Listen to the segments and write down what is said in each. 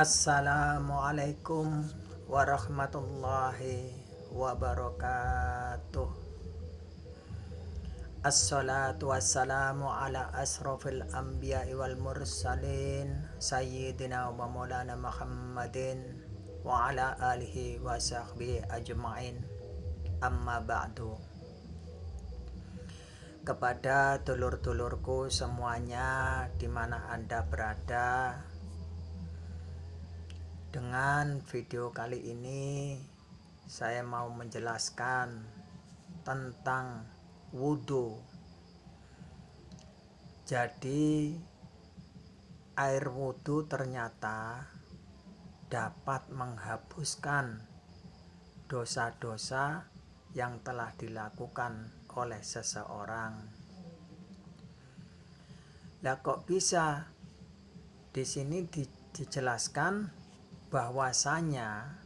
Assalamualaikum warahmatullahi wabarakatuh. Assalatu wassalamu ala asrafil anbiya'i wal mursalin Sayyidina wa maulana Muhammadin wa ala alihi wa sahbihi ajma'in. Amma ba'du. Kepada dulur-dulurku semuanya di mana Anda berada, dengan video kali ini saya mau menjelaskan tentang wudhu. Jadi air wudhu ternyata dapat menghapuskan dosa-dosa yang telah dilakukan oleh seseorang. Lah kok bisa? Di sini dijelaskan bahwasanya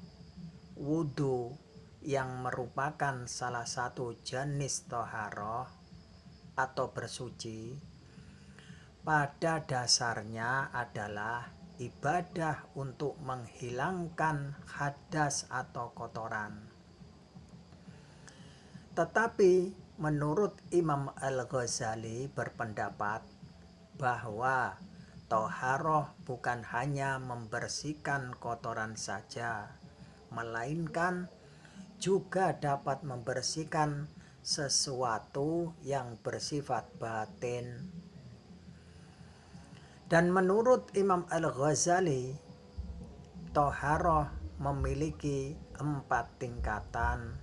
wudhu yang merupakan salah satu jenis toharoh atau bersuci pada dasarnya adalah ibadah untuk menghilangkan hadas atau kotoran. Tetapi menurut Imam Al-Ghazali berpendapat bahwa toharoh bukan hanya membersihkan kotoran saja, melainkan juga dapat membersihkan sesuatu yang bersifat batin. Dan menurut Imam Al-Ghazali, toharoh memiliki 4 tingkatan.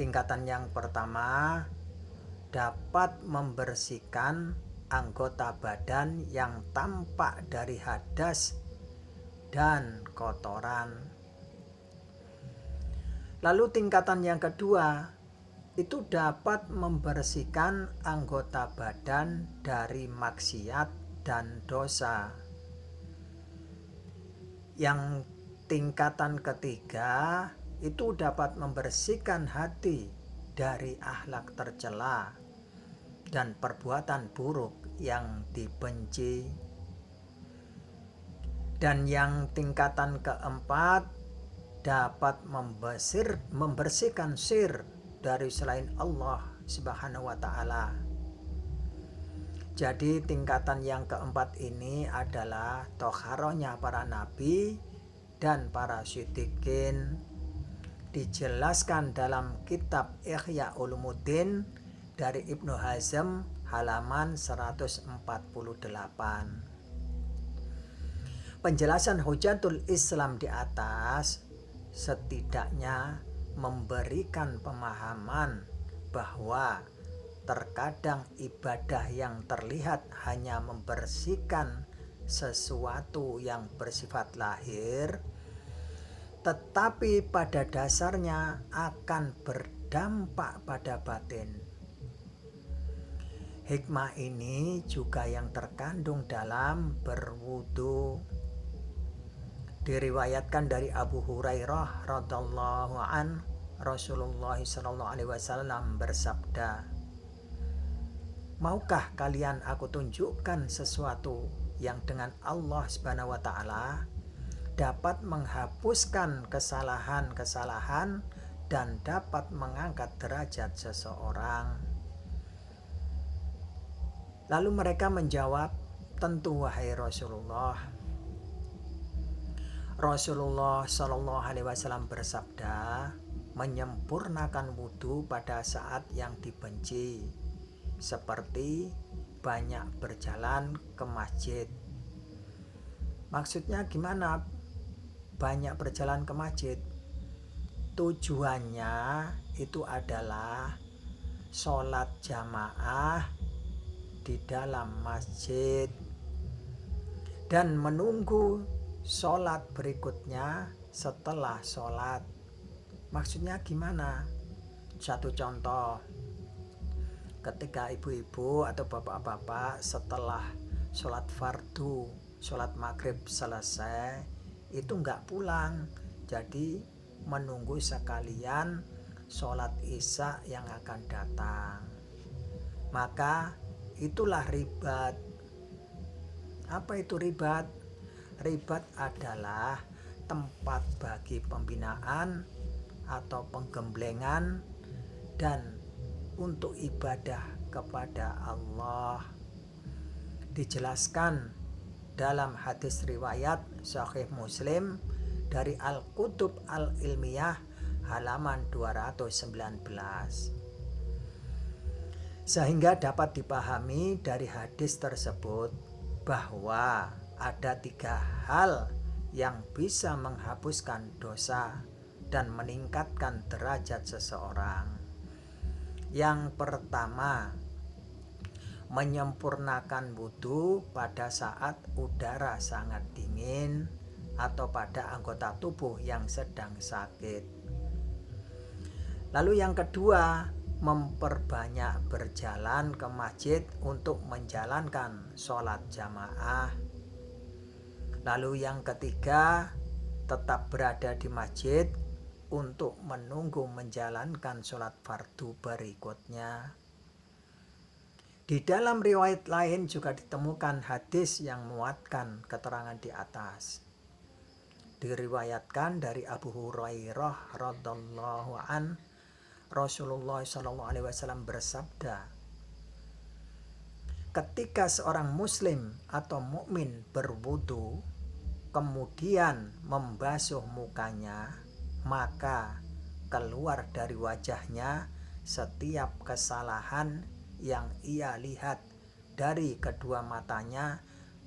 Tingkatan yang pertama, dapat membersihkan anggota badan yang tampak dari hadas dan kotoran. Lalu tingkatan yang kedua, itu dapat membersihkan anggota badan dari maksiat dan dosa. Yang tingkatan ketiga, itu dapat membersihkan hati dari akhlak tercela dan perbuatan buruk yang dibenci. Dan yang tingkatan keempat, dapat membersihkan syirk dari selain Allah Subhanahu wa ta'ala. Jadi tingkatan yang keempat ini adalah toharohnya para nabi dan para siddiqin. Dijelaskan dalam kitab Ihya Ulumuddin dari Ibnu Hazm halaman 148. Penjelasan Hujatul Islam di atas setidaknya memberikan pemahaman bahwa terkadang ibadah yang terlihat hanya membersihkan sesuatu yang bersifat lahir, tetapi pada dasarnya akan berdampak pada batin. Hikmah ini juga yang terkandung dalam berwudu. Diriwayatkan dari Abu Hurairah radhiyallahu an, Rasulullah sallallahu alaihi wasallam bersabda, "Maukah kalian aku tunjukkan sesuatu yang dengan Allah Subhanahu wa ta'ala dapat menghapuskan kesalahan-kesalahan dan dapat mengangkat derajat seseorang?" Lalu mereka menjawab, "Tentu wahai Rasulullah." Rasulullah Shallallahu Alaihi Wasallam bersabda, menyempurnakan wudhu pada saat yang dibenci, seperti banyak berjalan ke masjid. Maksudnya gimana? Banyak berjalan ke masjid. Tujuannya itu adalah sholat jamaah di dalam masjid dan menunggu sholat berikutnya setelah sholat. Maksudnya gimana? Satu contoh, ketika ibu-ibu atau bapak-bapak setelah sholat fardu, sholat maghrib selesai, itu nggak pulang, jadi menunggu sekalian sholat isya yang akan datang. Maka itulah ribat. Apa itu ribat? ribat adalah tempat bagi pembinaan atau penggemblengan dan untuk ibadah kepada Allah. Dijelaskan dalam hadis riwayat Sahih Muslim dari Al-Kutub Al-Ilmiyah halaman 219. Sehingga dapat dipahami dari hadis tersebut bahwa ada 3 hal yang bisa menghapuskan dosa dan meningkatkan derajat seseorang. Yang pertama, menyempurnakan wudhu pada saat udara sangat dingin atau pada anggota tubuh yang sedang sakit. Lalu yang kedua, memperbanyak berjalan ke masjid untuk menjalankan sholat jamaah. Lalu yang ketiga, tetap berada di masjid untuk menunggu menjalankan sholat fardu berikutnya. Di dalam riwayat lain juga ditemukan hadis yang menguatkan keterangan di atas. Diriwayatkan dari Abu Hurairah radhiyallahu an, Rasulullah SAW bersabda, ketika seorang muslim atau mukmin berwudu kemudian membasuh mukanya, maka keluar dari wajahnya setiap kesalahan yang ia lihat dari kedua matanya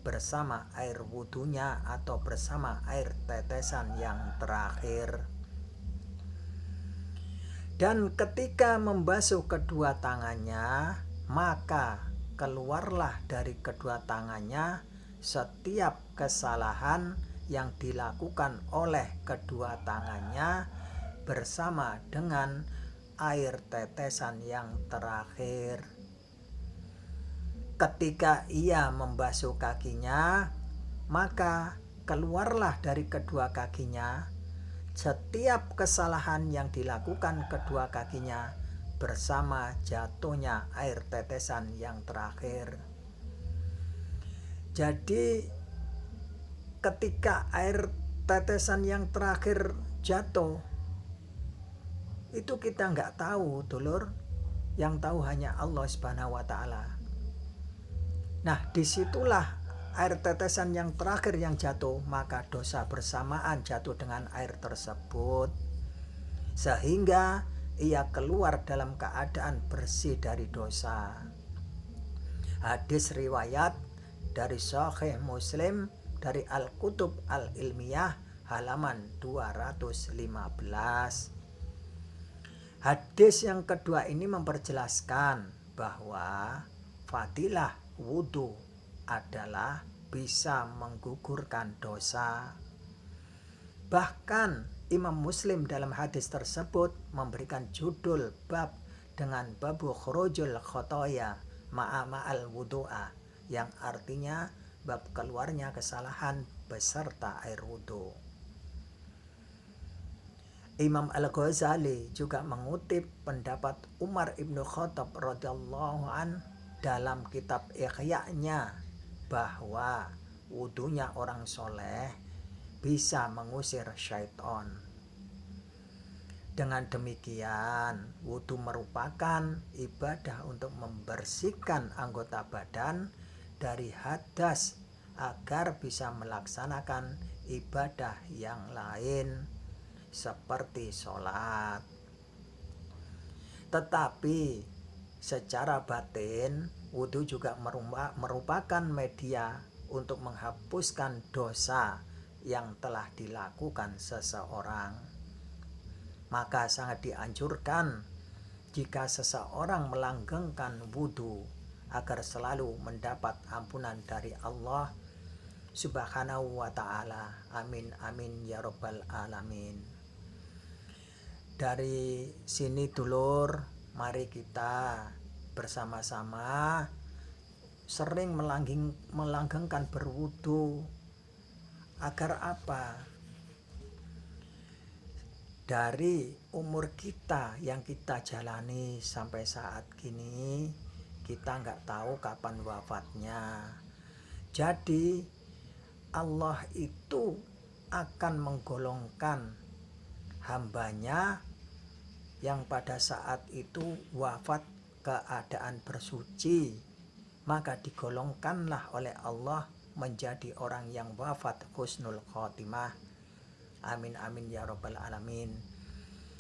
bersama air wudunya atau bersama air tetesan yang terakhir. Dan ketika membasuh kedua tangannya, maka keluarlah dari kedua tangannya setiap kesalahan yang dilakukan oleh kedua tangannya bersama dengan air tetesan yang terakhir. Ketika ia membasuh kakinya, maka keluarlah dari kedua kakinya setiap kesalahan yang dilakukan kedua kakinya bersama jatuhnya air tetesan yang terakhir. Jadi ketika air tetesan yang terakhir jatuh, itu kita nggak tahu, dulur. Yang tahu hanya Allah Subhanahu wa Ta'ala. Nah, disitulah air tetesan yang terakhir yang jatuh, maka dosa bersamaan jatuh dengan air tersebut, sehingga ia keluar dalam keadaan bersih dari dosa. Hadis riwayat dari Sahih Muslim dari Al-Kutub Al-Ilmiyah halaman 215. Hadis yang kedua ini memperjelaskan bahwa fadilah wudhu adalah bisa menggugurkan dosa. Bahkan Imam Muslim dalam hadis tersebut memberikan judul bab dengan babu khurujul khotoya ma'al wudu'a, yang artinya bab keluarnya kesalahan beserta air wudhu. Imam Al-Ghazali juga mengutip pendapat Umar ibn Khattab radhiyallahu an dalam kitab Ihya-nya bahwa wudunya orang soleh bisa mengusir syaitan. Dengan demikian, wudu merupakan ibadah untuk membersihkan anggota badan dari hadas agar bisa melaksanakan ibadah yang lain seperti sholat. Tetapi secara batin, wudu juga merupakan media untuk menghapuskan dosa yang telah dilakukan seseorang. Maka sangat dianjurkan jika seseorang melanggengkan wudu agar selalu mendapat ampunan dari Allah Subhanahu wa ta'ala. Amin amin ya rabbal alamin. Dari sini dulur, mari kita bersama-sama sering melanggengkan berwudu. Agar apa? Dari umur kita yang kita jalani sampai saat kini, kita nggak tahu kapan wafatnya. Jadi Allah itu akan menggolongkan hambanya yang pada saat itu wafat keadaan bersuci, maka digolongkanlah oleh Allah menjadi orang yang wafat husnul khotimah. Amin amin ya rabbal alamin.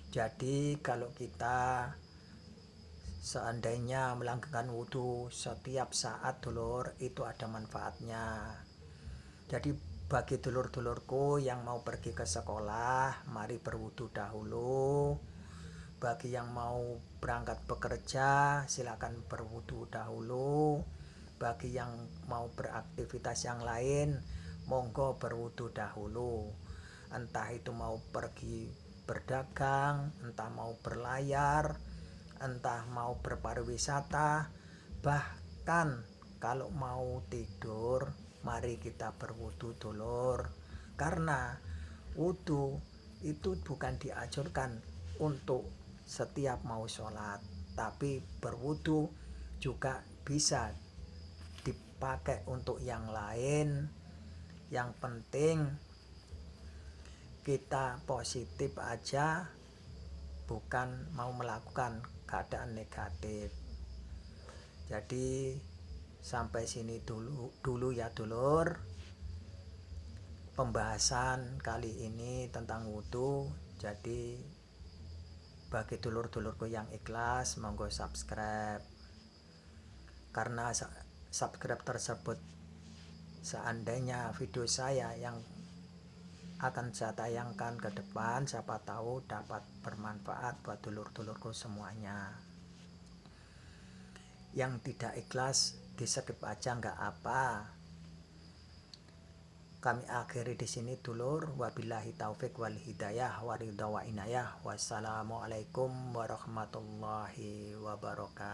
Jadi kalau kita seandainya melakukan wudhu setiap saat dulur, itu ada manfaatnya. Jadi bagi dulur-dulurku yang mau pergi ke sekolah, mari berwudhu dahulu. Bagi yang mau berangkat bekerja, silakan berwudhu dahulu. Bagi yang mau beraktivitas yang lain, monggo berwudhu dahulu. Entah itu mau pergi berdagang, entah mau berlayar, entah mau berpariwisata, bahkan kalau mau tidur, mari kita berwudhu dulur. Karena wudhu itu bukan dianjurkan untuk setiap mau sholat, tapi berwudhu juga bisa dipakai untuk yang lain. Yang penting kita positif aja, bukan mau melakukan keadaan negatif. Jadi sampai sini dulu ya dulur pembahasan kali ini tentang wudhu. Jadi bagi dulur-dulurku yang ikhlas, monggo subscribe. Karena subscribe tersebut, seandainya video saya yang akan saya tayangkan ke depan, siapa tahu dapat bermanfaat buat dulur-dulurku semuanya. Yang tidak ikhlas di skip aja nggak apa. Kami akhiri di sini dulur. Wabillahi taufik wal hidayah wa ridha wa inayah. Wassalamualaikum warahmatullahi wabarakatuh.